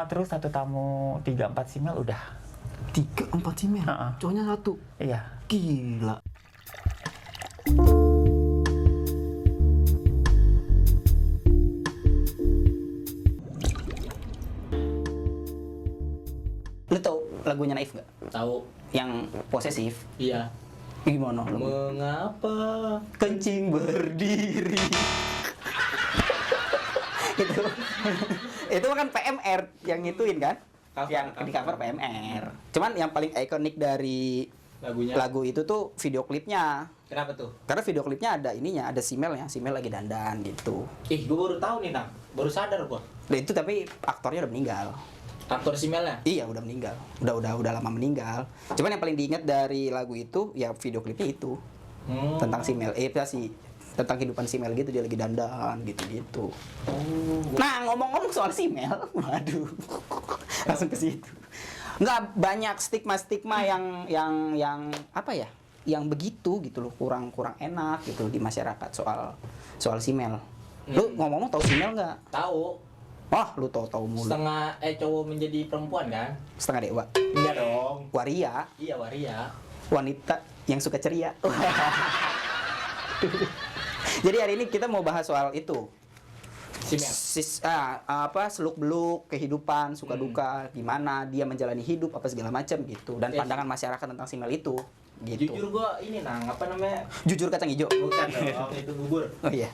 Terus satu tamu 3-4 simel udah. 3-4 simel? Cowoknya 1? Iya. Gila. Lu tau lagunya Naif gak? Tahu. Yang posesif? Iya. Gimana? Mengapa kencing berdiri? itu kan PMR yang ngituin kan? Yang di cover PMR. Cuman yang paling ikonik dari lagunya? Lagu itu tuh video klipnya. Kenapa tuh? Karena video klipnya ada ininya, ada simelnya, simel lagi dandan gitu. Gue baru tahu nih, Nang. Baru sadar gua. Dan itu tapi aktornya udah meninggal. Aktor simelnya? Iya, udah meninggal. Udah lama meninggal. Cuman yang paling diingat dari lagu itu ya video klipnya itu. Tentang simel. Tentang kehidupan simel gitu, dia lagi dandan gitu-gitu. Nah, ngomong-ngomong soal simel, waduh. Langsung ke situ. Enggak, banyak stigma-stigma yang apa ya? Yang begitu gitu loh, kurang enak gitu di masyarakat soal simel. Lu ngomong-ngomong tahu simel nggak? Tahu. Wah, lu tahu mulu. Setengah cowok menjadi perempuan kan? Setengah dewa. Enggak dong. Waria. Iya, waria. Wanita yang suka ceria. Jadi hari ini kita mau bahas soal itu. Simel. Seluk-beluk kehidupan, suka duka, gimana dia menjalani hidup apa segala macam gitu, dan pandangan masyarakat tentang simel itu gitu. Jujur gua ini, Nang, apa namanya? Jujur kacang hijau. Bukan dong, itu bubur. Oh iya.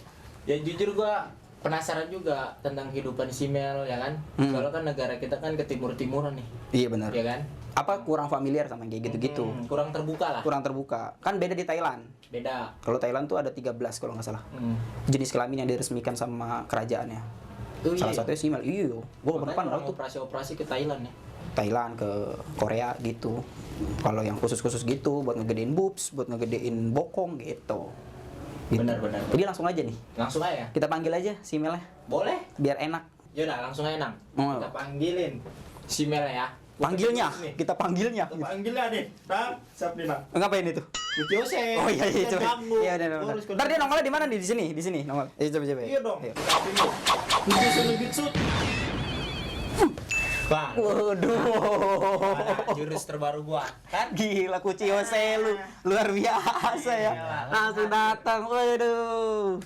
Ya jujur gua penasaran juga tentang kehidupan simel, ya kan? Soalnya kan negara kita kan ke timur-timuran nih. Iya benar. Ya kan? Apa kurang familiar sama kayak gitu-gitu. Kurang terbuka lah. Kurang terbuka. Kan beda di Thailand. Beda. Kalau Thailand tuh ada 13 kalau nggak salah. Jenis kelamin yang diresmikan sama kerajaannya. Salah satunya simel. Iya. Gua pernah tuh operasi-operasi ke Thailand ya. Thailand, ke Korea gitu. Kalau yang khusus-khusus gitu buat ngegedein boobs, buat ngegedein bokong gitu. Benar. Jadi langsung aja nih. Langsung aja. Kita panggil aja simelnya. Boleh. Biar enak. Yaudah, langsung aja, Nang. Oh. Kita panggilin simel ya. Panggilnya. Kita panggilnya. Kita panggilnya nih. Nang, siap nih, Nang. Ngapain itu? Cuci OC. Oh iya coba. Iya udah. Ntar dia nongolnya di mana nih? Di sini nongol. Coba. Iya dong. Jutsu. Bang. Waduh. Jurus terbaru gua. Kan? Gila kuci Ose lu. Luar biasa ya. Langsung datang. Waduh.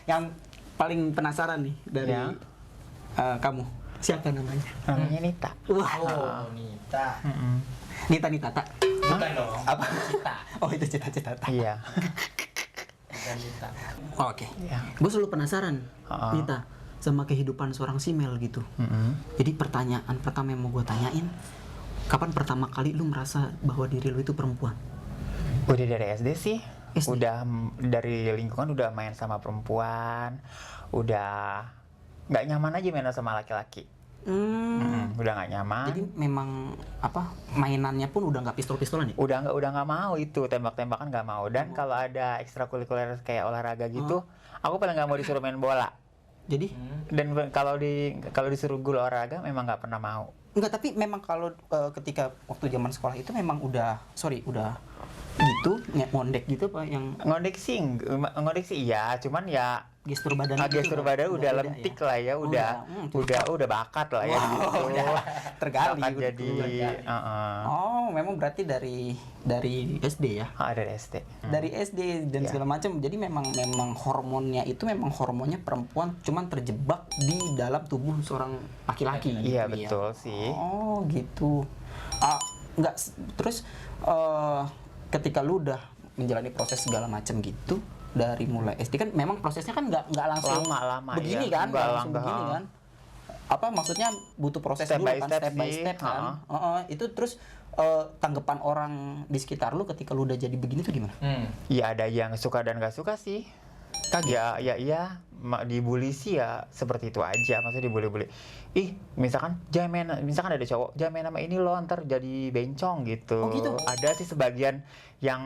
Yang paling penasaran nih dari kamu. Siapa namanya? Namanya Nita. Wah. Oh, Nita. Nita Tata. Bukan dong. Apa? Cita. Oh, itu Cita. Iya. Bukan Nita. Oke. Iya. Gue selalu penasaran, Nita, sama kehidupan seorang simel gitu. Jadi pertanyaan pertama yang mau gue tanyain, kapan pertama kali lu merasa bahwa diri lu itu perempuan? Udah dari SD sih. SD? Udah dari lingkungan udah main sama perempuan. Udah nggak nyaman aja main sama laki-laki. Udah nggak nyaman. Jadi memang mainannya pun udah nggak pistol-pistolan ya? Udah nggak mau itu, tembak-tembakan nggak mau. Dan kalau ada ekstrakurikuler kayak olahraga gitu, aku paling nggak mau disuruh main bola. Jadi? Dan kalau disuruh guru olahraga memang nggak pernah mau. Enggak, tapi memang kalau ketika waktu zaman sekolah itu memang udah gitu, ngondek gitu apa yang Ngondek sih iya, cuman ya gestur badan gestur badan udah beda lentik ya? lah ya, udah bakat lah ya gitu. Udah tergali Bakat udah jadi keluar. Oh, memang berarti dari SD ya? Dari SD. Dari SD dan segala macam. Jadi memang hormonnya itu memang hormonnya perempuan, cuman terjebak di dalam tubuh seorang laki-laki. Iya gitu betul sih. Oh, gitu. Enggak, terus ketika lu udah menjalani proses segala macam gitu dari mulai SD kan memang prosesnya kan nggak langsung lama begini ya. kan, nggak langsung begini kan. Apa maksudnya butuh proses Step dulu by kan, step step by sih. step kan. Itu terus tanggapan orang di sekitar lu ketika lu udah jadi begini tuh gimana? Ya ada yang suka dan gak suka sih. Kaget? Ya, dibully sih ya seperti itu aja, maksudnya dibully-bully. Misalkan misalkan ada cowok, jangan main sama ini lo, ntar jadi bencong gitu. Oh gitu? Ada sih sebagian yang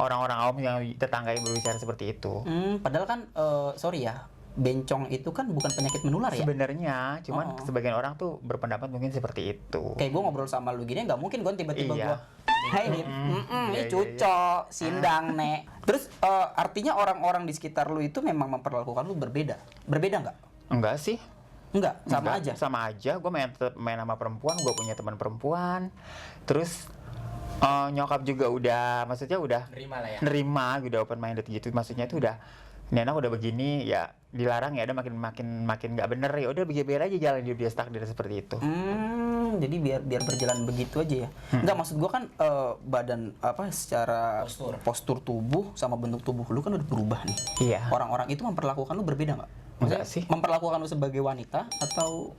orang-orang awam yang tetangga yang berbicara seperti itu. Padahal kan sorry ya, bencong itu kan bukan penyakit menular ya? Sebenarnya, cuman sebagian orang tuh berpendapat mungkin seperti itu. Kayak gue ngobrol sama lu gini, nggak mungkin gue tiba-tiba Iya. Hai nih, ini cucok, sindang, nek. Terus artinya orang-orang di sekitar lu itu memang memperlakukan lu berbeda nggak? Enggak sih. Enggak, sama Enggak, aja. Sama aja. Gue main sama perempuan, gue punya teman perempuan. Terus nyokap juga maksudnya udah Nerima lah ya. nerima, udah open minded gitu. Maksudnya itu udah, ini anak udah begini ya dilarang ya, ada makin nggak bener ya udah biar aja jalan hidup dia takdir seperti itu. Jadi biar berjalan begitu aja ya. Enggak, maksud gua kan badan secara postur tubuh sama bentuk tubuh lu kan udah berubah nih. Iya. Orang-orang itu memperlakukan lu berbeda nggak? Enggak sih. Memperlakukan lu sebagai wanita atau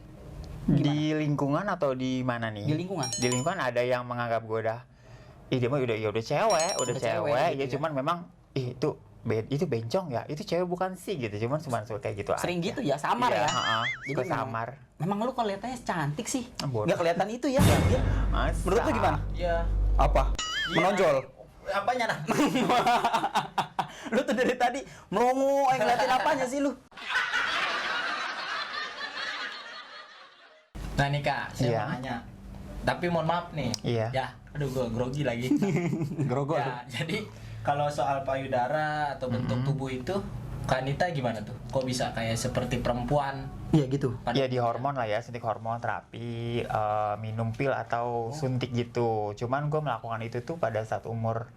Di lingkungan atau di mana nih? Di lingkungan. Di lingkungan ada yang menganggap gue dia mah udah cewek, Udah cewek gitu ya ya. cuman memang itu bencong ya, itu cewek bukan sih gitu, cuman kayak gitu sering aja. gitu ya, samar Iya, ya. Jadi samar. Memang lu kelihatannya cantik sih. Bodoh. Nggak kelihatan itu ya. Dia. Masa? Menurut lu gimana? Iya. Apa? Iya. Menonjol. Apanya nah? Lu tuh dari tadi melongo, ngeliatin apanya sih lu? Nah nih Kak, saya Iya. mau nanya. Tapi mohon maaf nih. Iya. Ya, aduh gua grogi lagi. Grogol. Ya, jadi kalau soal payudara atau bentuk tubuh itu, Kak Anita gimana tuh? Kok bisa kayak seperti perempuan? Iya gitu. Ya di hormon lah ya, suntik hormon, terapi, minum pil atau suntik gitu. Cuman gue melakukan itu tuh pada saat umur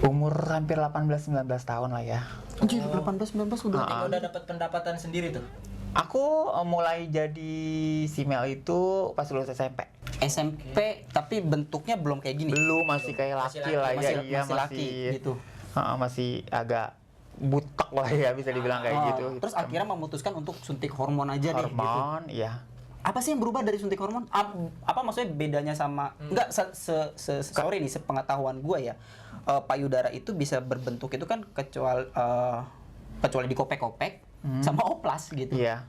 hampir 18-19 tahun lah ya. Anjir, 18-19 udah. Ketika udah dapat pendapatan sendiri tuh. Aku mulai jadi simel itu pas lulus SMP. SMP tapi bentuknya belum kayak gini. Belum, masih kayak Masih laki laki, lah ya, iya masih laki gitu. Masih agak butek lah ya, bisa dibilang kayak gitu. Terus akhirnya memutuskan untuk suntik hormon aja nih gitu. hormon, iya. Apa sih yang berubah dari suntik hormon? Apa maksudnya bedanya sama enggak sorry nih, sepengetahuan gua ya. Payudara itu bisa berbentuk itu kan kecuali dikopek-kopek sama oplas gitu. Iya.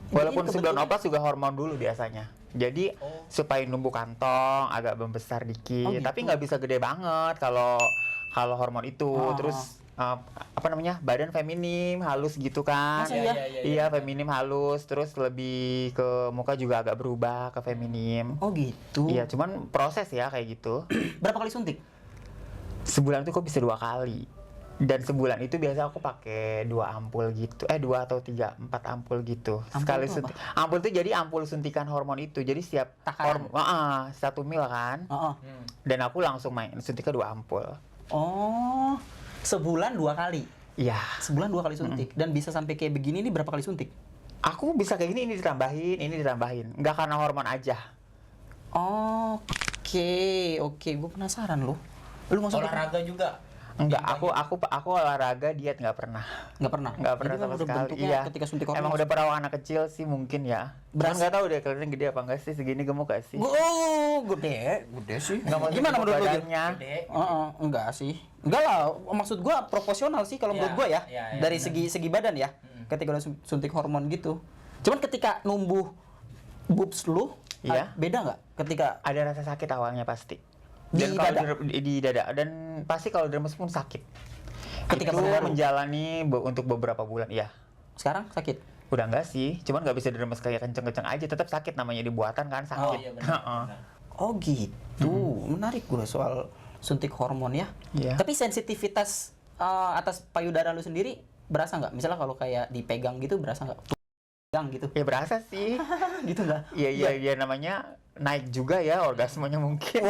Jadi Walaupun sebelum kebetulan- oplas juga hormon dulu biasanya. Jadi supaya numbuh kantong agak membesar dikit, Oh, gitu. tapi nggak bisa gede banget kalau hormon itu. Oh. Terus badan feminim halus gitu kan. Masa iya? Iya, feminim halus, terus lebih ke muka juga agak berubah ke feminim. Oh gitu. Iya, cuman proses ya kayak gitu. Berapa kali suntik? Sebulan tuh kok bisa 2 kali. Dan sebulan itu biasa aku pakai 2 ampul gitu. 2 atau 3, 4 ampul gitu. Ampul Sekali itu suntik. Ampul itu jadi ampul suntikan hormon itu. Jadi setiap Takaran. 1 mil kan. Oh. Dan aku langsung suntiknya 2 ampul. Oh. Sebulan 2 kali. Iya. Sebulan 2 kali suntik. Dan bisa sampai kayak begini nih berapa kali suntik? Aku bisa kayak gini, ini ditambahin. Nggak karena hormon aja. Oke. Gue penasaran loh. Lu maksudnya Olahraga juga. Enggak, aku olahraga diet nggak pernah. nggak pernah? Nggak pernah Jadi sama memang udah sekali. bentuknya Iya. ketika suntik hormon. Emang udah perawan anak kecil sih mungkin ya. Cuman nggak tahu deh kelihatan gede apa enggak sih, segini gemuk gak sih? Gede sih. Nggak mau Gimana menurut lu? Gil? badannya? Gede. Enggak sih. Enggak lah, maksud gua proporsional sih kalau Iya, menurut gua ya. iya, iya, Dari benar. segi badan ya. Ketika udah suntik hormon gitu. Cuman ketika numbuh boobs lu, Iya. beda nggak? Ketika Ada rasa sakit awalnya pasti. Di Dan kalau dada? di dada, dan pasti kalau diremes pun sakit. Ketika itu berharu? menjalani untuk beberapa bulan, iya. sekarang sakit. Udah enggak sih, cuman nggak bisa diremes kayak kenceng-kenceng aja, tetap sakit, namanya dibuatan kan sakit. iya benar. Heeh. Oh gitu. Menarik gua soal suntik hormon ya. Iya. Tapi sensitivitas atas payudara lu sendiri berasa nggak? Misalnya kalau kayak dipegang gitu berasa nggak? Pegang gitu. Ya berasa sih. Gitu nggak? Iya namanya naik juga ya orgasmenya mungkin.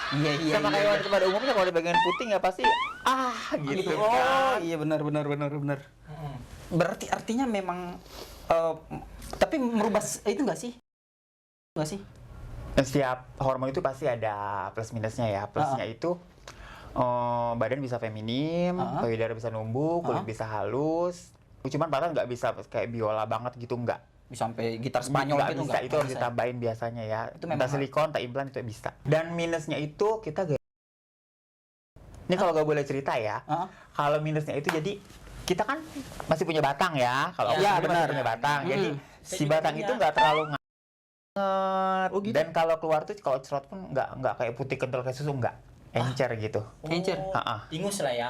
Iya. Sama kayak wanita pada umumnya kalau di bagian puting ya pasti gitu. Oh iya benar. Berarti artinya memang tapi merubah itu nggak sih? Nggak sih? Setiap hormon itu pasti ada plus minusnya ya. Plusnya itu badan bisa feminim, payudara bisa numbuh, kulit bisa halus. Cuman badan nggak bisa kayak biola banget gitu, nggak. Bisa sampai gitar Spanyol Nggak gitu bisa, nggak? itu harus ditambahin biasanya ya. Itu memang Entah silikon, entah implan itu bisa. Dan minusnya itu kita ini kalau nggak boleh cerita ya. Kalau minusnya itu jadi kita kan masih punya batang ya. Kalau aku Iya, sendiri benar. masih punya batang. Jadi Saya si juga batang punya. itu nggak terlalu nganget. Oh, gitu? Dan kalau keluar tuh kalau cerot pun nggak kayak putih kental kayak susu, nggak encer gitu. Encer? Ingus lah ya.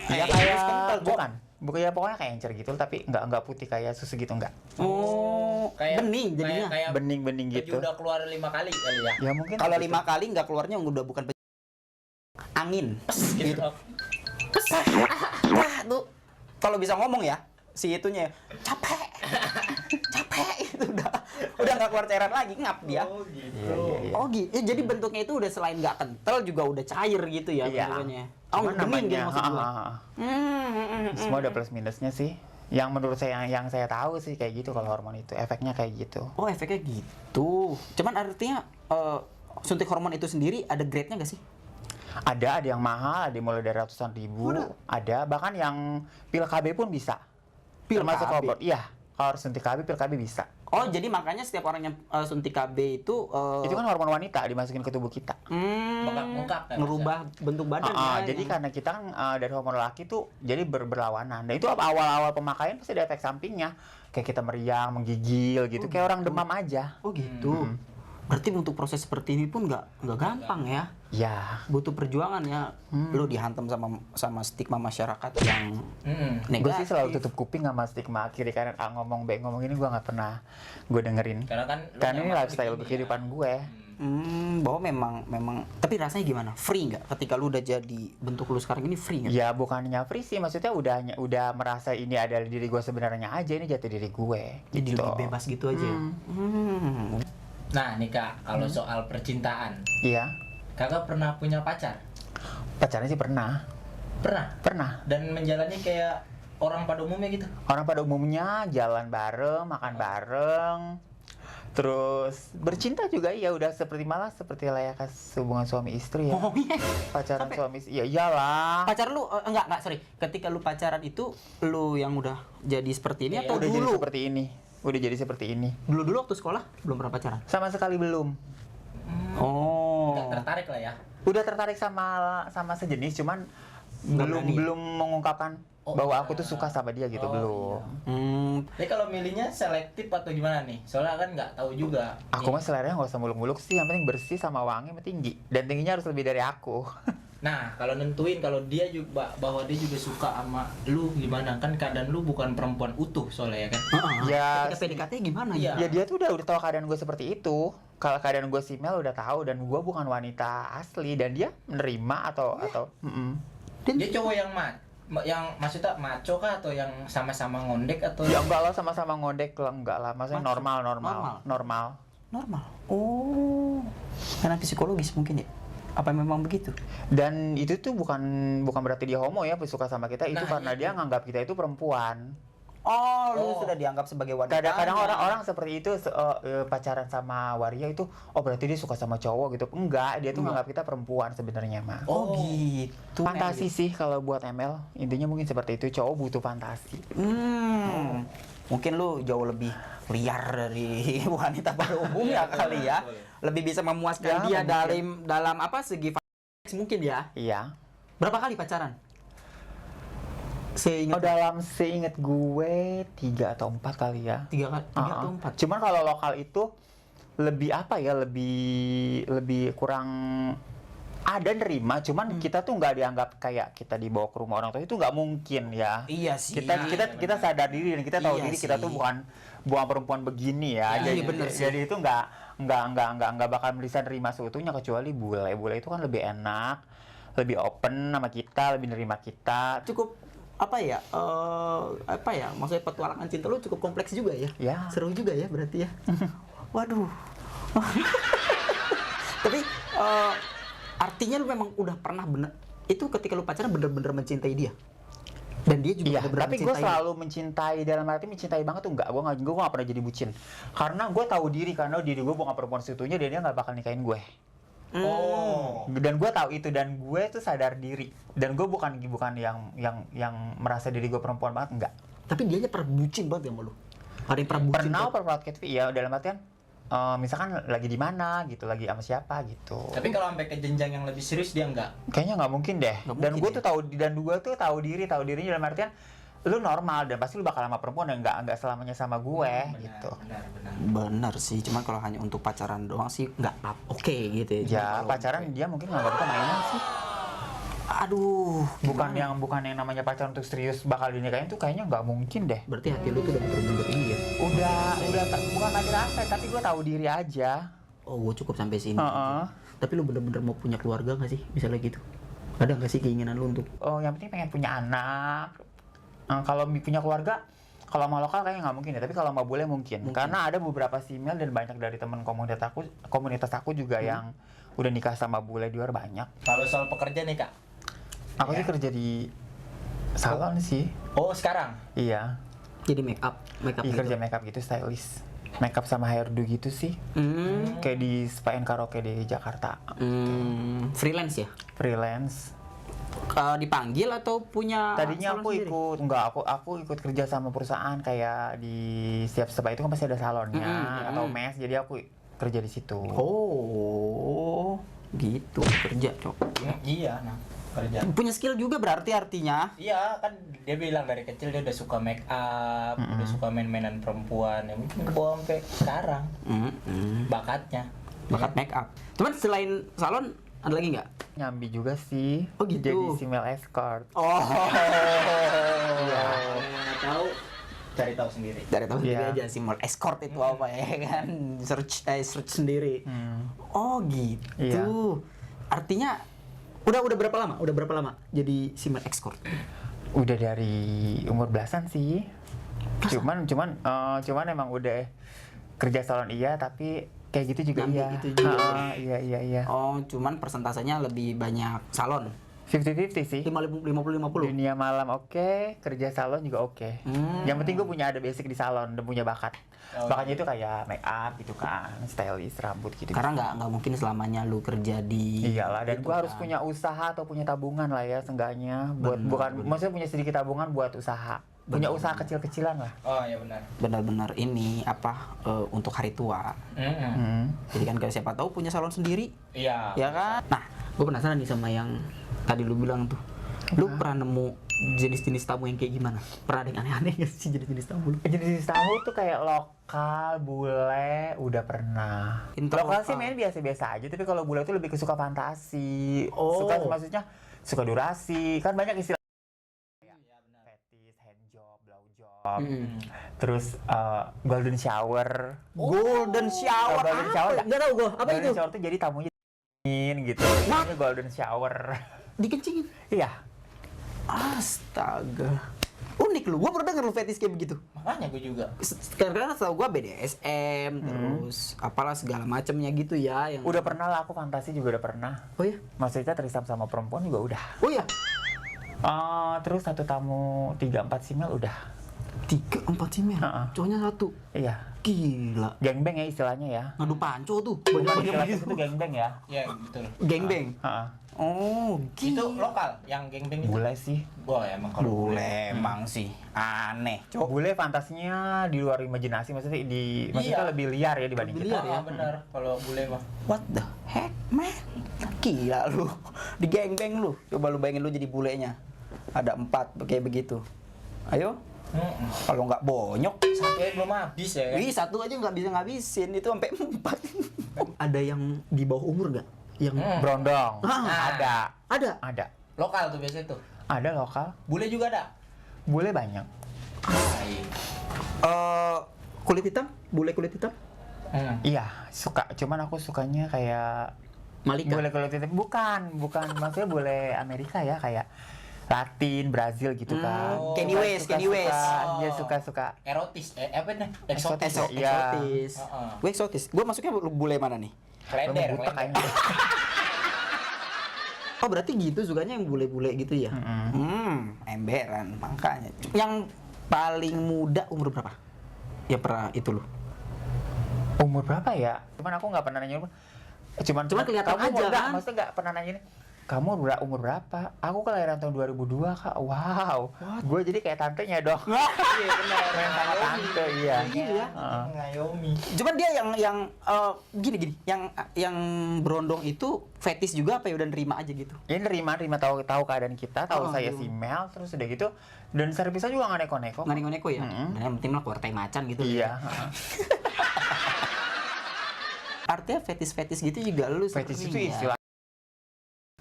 Ya kayak bukan ya, pokoknya kayak encer gitu, tapi nggak putih kayak susu gitu, nggak. Oh, bening jadinya. Kayak Bening-bening baju gitu. udah keluar 5 kali kali ya. Ya mungkin Kalau gitu. 5 kali nggak keluarnya udah bukan angin. Gitu. Tuh kalau bisa ngomong ya si itunya capek capek itu udah nggak keluar cairan lagi, ngap dia. Oh gitu. Iya. Oh gitu. Jadi bentuknya itu udah selain nggak kental juga udah cair gitu ya Iya. bentuknya. Cuman Bening gitu maksud gua. Semua ada plus minusnya sih. Yang menurut saya yang saya tahu sih kayak gitu kalau hormon itu efeknya kayak gitu. Oh efeknya gitu. Cuman artinya suntik hormon itu sendiri ada grade-nya nggak sih? Ada yang mahal, ada yang mulai dari ratusan ribu, ada bahkan yang pil KB pun bisa. Pil Termasuk KB? kalau iya, kalau harus suntik KB, pil KB bisa. Oh jadi makanya setiap orang yang suntik KB itu Itu kan hormon wanita dimasukin ke tubuh kita. Bengkak-bengkak kan, ngerubah bentuk badan ya. Jadi karena kita kan dari hormon laki tuh jadi berlawanan. Dan itu awal-awal pemakaian pasti ada efek sampingnya. Kayak kita meriang, menggigil gitu, kayak orang demam aja. Oh gitu. Berarti untuk proses seperti ini pun nggak gampang ya. Ya, Butuh perjuangan ya. Lu dihantam sama stigma masyarakat yang gue negatif. sih selalu tutup kuping sama stigma kiri kanan ngomong ini gue nggak pernah gue dengerin. Karena kan lu Karena ini nyaman lifestyle begini kehidupan gue. Bahwa memang. Tapi rasanya gimana? Free nggak? Ketika lu udah jadi bentuk lu sekarang ini free nggak? Ya bukannya free sih, maksudnya udah merasa ini adalah diri gue sebenarnya aja, ini jati diri gue. Jadi Gitu. lebih bebas gitu aja. Nah nih Kak, kalau soal percintaan, Iya, Kakak pernah punya pacar? pacarnya sih pernah. Pernah. Dan menjalani kayak orang pada umumnya gitu? Orang pada umumnya jalan bareng, makan bareng, terus bercinta juga iya udah seperti layaknya hubungan suami istri ya. Oh iya. Pacaran Sampai- suami istri, ya iyalah. Pacar lu enggak sorry. Ketika lu pacaran itu lu yang udah jadi seperti ini Iya, atau Udah jadi dulu? seperti ini. Udah jadi seperti ini. Dulu waktu sekolah belum pernah pacaran. Sama sekali belum. Oh. Nggak tertarik lah ya? Udah tertarik sama sejenis, cuman berani. belum mengungkapkan Oh, bahwa iya. aku tuh suka sama dia gitu, Oh, belum. Jadi kalau milihnya selektif atau gimana nih? Soalnya kan nggak tahu juga. Aku mah seleranya nggak usah muluk-muluk sih, yang penting bersih sama wangi sama tinggi. Dan tingginya harus lebih dari aku. Nah, kalau nentuin kalau dia juga bahwa dia juga suka sama lu gimana? Kan keadaan lu bukan perempuan utuh soalnya ya kan? Ya, Ketika PDKT gimana Iya. ya? Ya dia tuh udah tahu keadaan gue seperti itu. Kalau keadaan gue simel udah tahu dan gue bukan wanita asli dan dia menerima atau Dia cowok yang maksudnya maco kah atau yang sama-sama ngondek atau ya enggak lah sama-sama ngondek lah enggak lah, maksudnya Maksud- normal. Normal. Oh. Karena psikologis mungkin ya. Apa memang begitu? Dan itu tuh bukan berarti dia homo ya suka sama kita, itu Nah, karena itu. dia nganggap kita itu perempuan. Oh, lu Oh. sudah dianggap sebagai wanita. Kadang-kadang orang-orang seperti itu pacaran sama waria itu berarti dia suka sama cowok gitu. Enggak, dia tuh nganggap kita perempuan sebenarnya mah. Oh, gitu. Fantasi sih kalau buat ML, intinya mungkin seperti itu, cowok butuh fantasi. Mungkin lu jauh lebih liar dari wanita pada umumnya kali ya. Lebih bisa memuaskan dia Ya, dalam apa segi mungkin ya. Iya. Berapa kali pacaran? Seingat Dalam seinget gue 3 atau 4 kali ya. tiga atau empat. Cuman kalau lokal itu lebih apa ya, lebih kurang ada nerima, cuman kita tuh nggak dianggap kayak kita dibawa ke rumah orang tua, itu nggak mungkin ya. Iya sih. Kita sadar diri dan kita tahu Iya diri kita sih. tuh bukan perempuan begini ya. Iya, Jadi bener sih. jadi itu nggak bakal bisa nerima seutuhnya, kecuali bule itu kan lebih enak, lebih open sama kita, lebih nerima kita. Cukup apa ya? Maksudnya petualangan cinta lu cukup kompleks juga ya. Ya. Seru juga ya berarti ya. Waduh. Tapi artinya lu memang udah pernah bener itu ketika lu pacaran bener-bener mencintai dia. Dan dia juga Iya, bener-bener tapi gue mencintai lu. selalu mencintai dalam arti mencintai banget tuh enggak. Gue nggak pernah jadi bucin. Karena gue tahu diri, karena diri gue bukan perempuan seutuhnya, dan dia nggak bakal nikahin gue. Oh. Dan gue tahu itu, dan gue tuh sadar diri. Dan gue bukan yang merasa diri gue perempuan banget, enggak. Tapi dianya pernah bucin banget sama lu. Ada yang pernah bucin. Pernah banget? pernah catfish ya, dalam artian misalkan lagi di mana gitu, lagi sama siapa gitu. Tapi kalau sampai ke jenjang yang lebih serius dia enggak. Kayaknya nggak mungkin deh. Nggak Dan mungkin gue ya? tuh tahu dirinya dalam artian lu normal dan pasti lu bakal sama perempuan dan nggak selamanya sama gue gitu. Benar. Bener sih, cuman kalau hanya untuk pacaran doang sih nggak oke gitu ya. Cuman Ya kalau- pacaran dia mungkin nganggap itu mainan sih. Aduh, Bukan yang namanya pacaran untuk serius bakal dinikahin tuh kayaknya nggak mungkin deh. berarti hati lu tuh udah bener-bener ini ya. Bukan mati rasa, tapi gue tahu diri aja. Oh, gue cukup sampai sini. Heeh. Tapi lu bener-bener mau punya keluarga nggak sih, misalnya gitu? Ada nggak sih keinginan lu untuk? Oh, yang penting pengen punya anak. Kalau punya keluarga Kalau sama lokal kayaknya nggak mungkin ya, tapi kalau sama bule mungkin. Karena ada beberapa female dan banyak dari teman komunitas aku juga yang udah nikah sama bule di luar banyak. Kalau soal pekerja nih kak, Aku sih kerja di salon sih. oh sekarang? Iya. Jadi make up Iya, gitu. kerja makeup gitu, stylist. Makeup sama hairdo gitu sih. Kayak di Spa and Karaoke di Jakarta. Freelance ya? Freelance. Dipanggil atau punya Tadinya salon aku sendiri? ikut, enggak, aku ikut kerja sama perusahaan kayak di setiap spa itu kan pasti ada salonnya atau mes, jadi aku kerja di situ. Oh, gitu kerja, Cok. Iya, nah kerja. Punya skill juga berarti artinya. Iya kan dia bilang dari kecil dia udah suka make up, udah suka main-mainan perempuan, ya mungkin kebawa sampai sekarang bakatnya. Bakat make up. Cuman selain salon ada lagi nggak? Nyambi juga sih. Oh, gitu. Jadi female escort. Oh. Iya. Nggak tahu, cari tahu sendiri. Dari tahu sendiri Iya. aja sih mall escort itu apa ya kan. Search sendiri. Oh, gitu. Iya. Artinya udah berapa lama? Udah berapa lama jadi female escort? Udah dari umur belasan sih. Cuman emang udah kerja salon iya, tapi kayak gitu juga Nyambi iya. gitu juga. Iya. Oh, cuman persentasenya lebih banyak salon. 50-50 sih. 50-50. Dunia malam oke, kerja salon juga oke. Yang penting gue punya ada basic di salon dan punya bakat. Oh, Bakatnya itu kayak make up gitu kan, stylist, rambut gitu. Karena nggak mungkin selamanya lu kerja di Iyalah, dan gitu gue harus kan. punya usaha atau punya tabungan lah ya, seenggaknya buat maksudnya punya sedikit tabungan buat usaha. Punya usaha kecil-kecilan lah. Oh ya benar. Benar-benar ini untuk hari tua. Jadi kan kalau siapa tahu punya salon sendiri, Iya. ya kan? Nah, gue penasaran nih sama yang tadi lu bilang tuh. Lu pernah nemu jenis-jenis tamu yang kayak gimana? Pernah ada yang aneh-aneh nggak sih jenis-jenis tamu lu? Jenis tamu tuh kayak lokal, bule, udah pernah. Lokal sih main biasa-biasa aja, tapi kalau bule tuh lebih ke suka fantasi. Oh. Suka maksudnya suka durasi. Kan banyak istilah fetis, hand job, blow job. Terus golden shower. Golden shower. Golden shower Apa? Nggak tahu gue. Apa golden itu? shower tuh jadi tamunya gitu. Namanya golden shower. Dikencingin. Iya. Astaga. Unik lu. Gua pernah denger lu fetish kayak begitu. Makanya gue juga. Karena tau gua BDSM terus apalah segala macamnya gitu ya yang Udah pernah lah, aku fantasi juga udah pernah. Oh ya? Maksudnya terisam sama perempuan juga udah. Oh ya? Terus satu tamu 3-4 simel udah. 3-4 email. Cowoknya 1. Iya. Gila. Gangbang ya istilahnya ya. Ngadu panco tuh. Bukan Banyak-banyak istilahnya begitu. itu gangbang ya. Iya betul. Gengbang. Heeh. Oh, Itu gila. lokal yang geng-geng itu. Bule sih. Wah emang kalau Boleh emang sih. Aneh. Cok. Bule fantasinya di luar imajinasi, maksudnya maksudnya Iya. lebih liar ya dibanding Lebih kita. liar ya. benar kalau bule mah. What the heck, man? Gila lu. Di gengbang lu. Coba lu bayangin lu jadi bulenya. Ada 4 kayak begitu. Ayo. Kalau nggak bonyok. Satu aja belum habis ya kan? Ih, 1 aja nggak bisa ngabisin, itu sampai 4. Ada yang di bawah umur nggak? Yang Brondong. Ah. Ada. ada. Lokal tuh biasanya tuh. Ada lokal. Bule juga ada. Bule banyak. Kulit hitam? Bule kulit hitam? Iya, suka. Cuman aku sukanya kayak Malika. bule kulit hitam. Bukan maksudnya bule Amerika ya, kayak Latin, Brazil gitu kan. Kanye West, Kanye West. Dia suka. Erotis. Apa nih? Eksotis. Iya. Eksotis. Heeh. Gue eksotis. Gue masuknya bule mana nih? Klender. Buta kayaknya. Oh, berarti gitu sukanya yang bule-bule gitu ya? Emberan makanya. Yang paling muda umur berapa? Ya pernah itu loh. Umur berapa ya? Cuman aku nggak pernah nanya umur. Cuman kelihatan kamu aja, nggak, kan? maksudnya nggak pernah nanya ini. Kamu umur berapa? Aku kelahiran tahun 2002, Kak. Wow. Gue jadi kayak tantenya dong. Iya benar. Main sama tante, iya. Iya. Ngayomi. Cuman dia yang gini, yang berondong itu fetish juga apa ya udah nerima aja gitu. Ya nerima tahu keadaan kita, tahu saya gitu. si Mel, terus udah gitu. Dan servisnya juga nggak neko-neko. Nggak neko-neko ya? Dan yang penting lah keluar tai macan gitu. Iya. Artinya fetish gitu juga lu Fetish itu sering ya? istilah.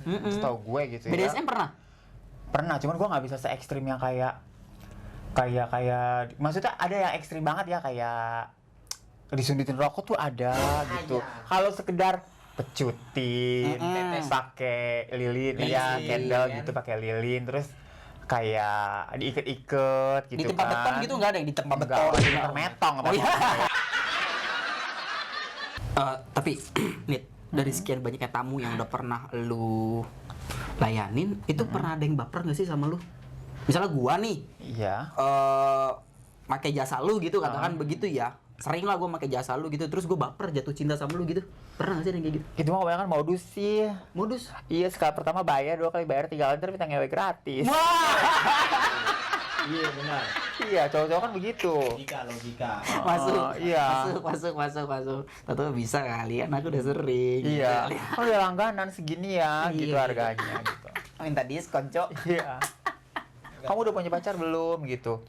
Setahu gue gitu ya. BDSM pernah? Pernah, cuman gue nggak bisa se ekstrim yang kayak maksudnya ada yang ekstrim banget ya, kayak disunditin rokok tuh ada gitu. Kalau sekedar pecutin, pakai lilin, ya Lilin, candle kan? gitu, pakai lilin, terus kayak diikat-ikat gitu Di tempat kan. beton gitu nggak ada yang di tempat Enggak, beton? di tempat metong. Oh, iya. Tapi Nit, dari sekian banyaknya tamu yang udah pernah lu layanin, itu pernah ada yang baper nggak sih sama lu? Misalnya gua nih, Iya. pakai jasa lu gitu, katakan begitu ya. Sering lah gua pakai jasa lu gitu, terus gua baper jatuh cinta sama lu gitu. Pernah nggak sih ada yang kayak gitu? Itu mah kebanyakan modus sih. Modus? Iya, sekali pertama bayar, 2 kali bayar, 3 kali ntar minta ngewe gratis. Iya benar. Iya, cowok-cowok kan begitu. Logika. Iya. Masuk. Tahu bisa kali, kan aku udah sering. Iya. Oh, udah langganan segini ya, gitu Iya. harganya gitu. Minta diskon, Cok. Iya. Kamu udah punya pacar belum gitu?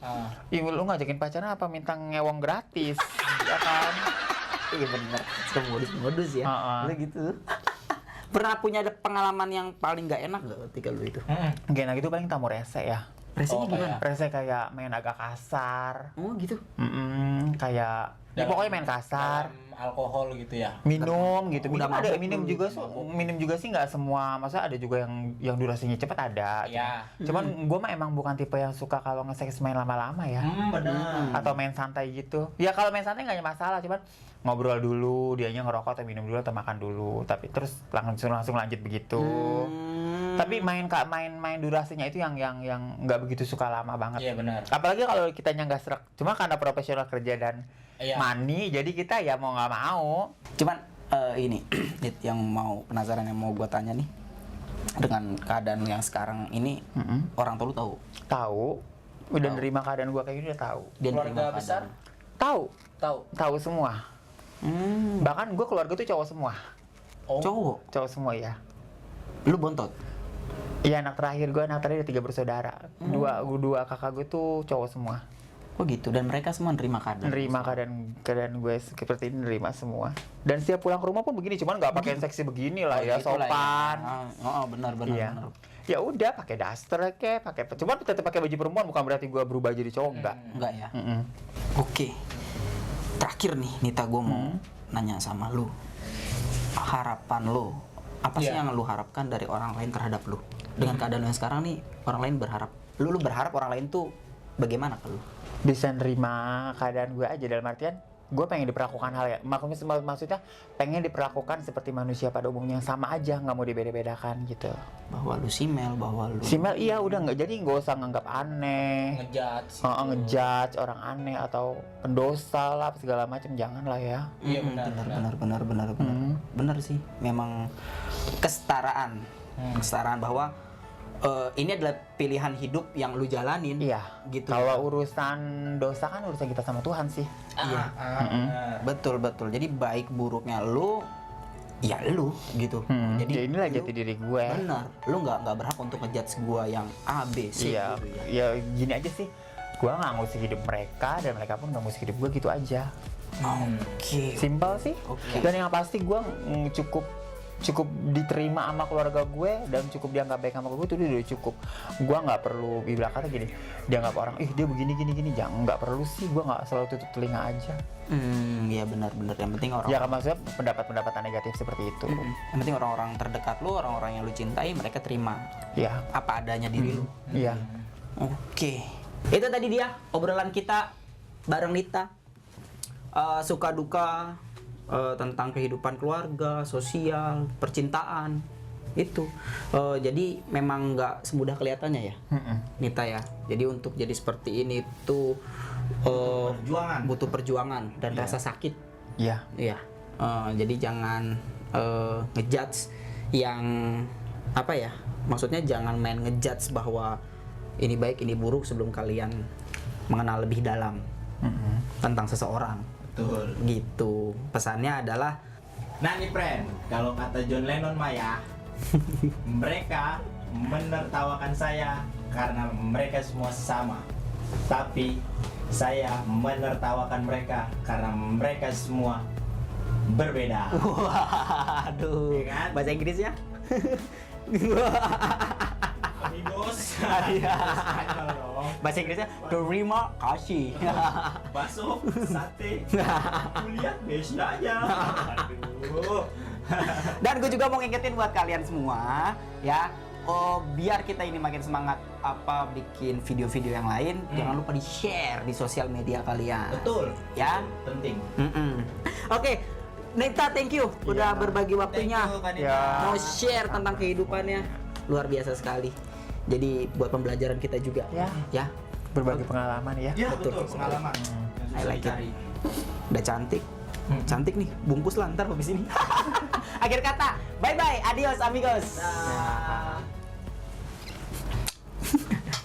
Ih, lu ngajakin pacaran apa minta ngewong gratis? Ya kan? Iya bener, suka modus ya. Lu gitu. Pernah punya ada pengalaman yang paling nggak enak nggak ketika lu itu? Gak enak itu paling tamu rese ya. Resenya Oh, gimana? Rese kayak main agak kasar. Oh gitu. Kayak ya pokoknya main kasar. Dalam alkohol gitu ya. Minum gitu. Udah Minum ada mabuk minum lu, juga minum juga sih nggak semua. Masa ada juga yang durasinya cepat ada. Iya. Cuman gue mah emang bukan tipe yang suka kalau nge-sex main lama-lama ya. Benar. Atau main santai gitu. Ya kalau main santai nggak ada masalah, cuman ngobrol dulu, dianya ngerokok atau minum dulu atau makan dulu, tapi terus langsung lanjut begitu. Tapi main durasinya itu yang nggak begitu suka lama banget. Iya benar. Apalagi kalau kitanya nggak serak. Cuma karena profesional kerja dan Iya. money, jadi kita ya mau nggak mau. Cuman ini Dit, yang mau penasaran yang mau gua tanya nih, dengan keadaan lu yang sekarang ini, orang tua lu tahu? Tahu, udah nerima keadaan gua kayak gini udah tahu. Dia Keluarga nerima besar? Tahu, Tahu. semua. Hmm. Bahkan gua keluarga tuh cowok semua. Oh. Cowok semua ya. Lu bontot? Iya, anak terakhir ada 3 bersaudara. Dua kakak gue tuh cowok semua. Oh gitu, dan mereka semua nerima keadaan? Nerima keadaan gue seperti ini, nerima semua. Dan setiap pulang ke rumah pun begini, cuman nggak pakai seksi begini lah ya, gitu lah ya. sopan. Benar. Iya. Ya udah pakai daster cuman tetap pakai baju perempuan, bukan berarti gue berubah jadi cowok, enggak. Enggak ya? Oke. Terakhir nih, Nita, gue mau nanya sama lu. Harapan lu, apa sih Iya. yang lu harapkan dari orang lain terhadap lu? Dengan keadaan lu yang sekarang nih, orang lain berharap. Lu berharap orang lain tuh bagaimana ke lu? Bisa nerima keadaan gue aja, dalam artian gue pengen diperlakukan hal ya, maksudnya pengen diperlakukan seperti manusia pada umumnya, sama aja, nggak mau dibeda-bedakan gitu. Bahwa lu simel, bahwa lu... Simel iya udah nggak, jadi nggak usah nganggap aneh, Ngejudge. ngejudge orang aneh atau pendosa lah segala macam, jangan lah ya. Iya benar. Benar. Benar sih. Memang kesetaraan. Kesetaraan bahwa ini adalah pilihan hidup yang lu jalanin. Iya. Gitu. Kalau urusan dosa kan urusan kita sama Tuhan sih. Iya. Benar. Betul. Jadi baik buruknya lu, ya lu gitu. Jadi Ya inilah lu- jati diri gue. Benar. Lu nggak berhak untuk ngejudge gua yang A, B, C Iya. gitu ya. Ya gini aja sih. Gue nggak ngusik hidup mereka dan mereka pun nggak ngusik hidup gue, gitu aja. Oke. Simpel sih. Oke. Dan yang pasti gue cukup diterima sama keluarga gue dan cukup dianggap baik sama gue, itu udah cukup. Gue nggak perlu bilang kata gini, dianggap orang dia begini, jangan, nggak perlu sih. Gue nggak selalu tutup telinga aja. Iya benar. Yang penting orang. Ya kan, maksudnya pendapat-pendapatan negatif seperti itu. Yang penting orang-orang terdekat lu, orang-orang yang lu cintai, mereka terima Ya. apa adanya diri lu. Iya. Oke. Itu tadi dia obrolan kita bareng Nita. Suka duka tentang kehidupan keluarga, sosial, percintaan. Itu. Jadi memang nggak semudah kelihatannya ya, Nita ya. Jadi untuk jadi seperti ini tuh butuh perjuangan dan rasa sakit. Iya. Iya. Jadi jangan ngejudge yang apa ya? Maksudnya jangan main ngejudge bahwa ini baik, ini buruk sebelum kalian mengenal lebih dalam tentang seseorang. Betul. Gitu. Pesannya adalah Nah nih friend, kalau kata John Lennon mah ya, mereka menertawakan saya karena mereka semua sama. Tapi saya menertawakan mereka karena mereka semua berbeda. waduh. Iya kan? Bahasa Inggrisnya? Amigos. Spanyol dong. Bahasa Inggrisnya terima kasih. Bakso, sate, kuliah biasa aja. Aduh. Dan gue juga mau ngingetin buat kalian semua ya, biar kita ini makin semangat bikin video-video yang lain, jangan lupa di-share di sosial media kalian. Betul. Ya. Penting. Oke, Neta, thank you udah berbagi waktunya. Thank you, Kak Neta. Ya. Mau share tentang kehidupannya. Luar biasa sekali. Jadi buat pembelajaran kita juga. Ya. Berbagi pengalaman ya. Ya, Betul. betul. Pengalaman. I like it. Udah cantik. Cantik nih, bungkus lah ntar habis ini. Akhir kata, bye-bye, adios amigos. Dah.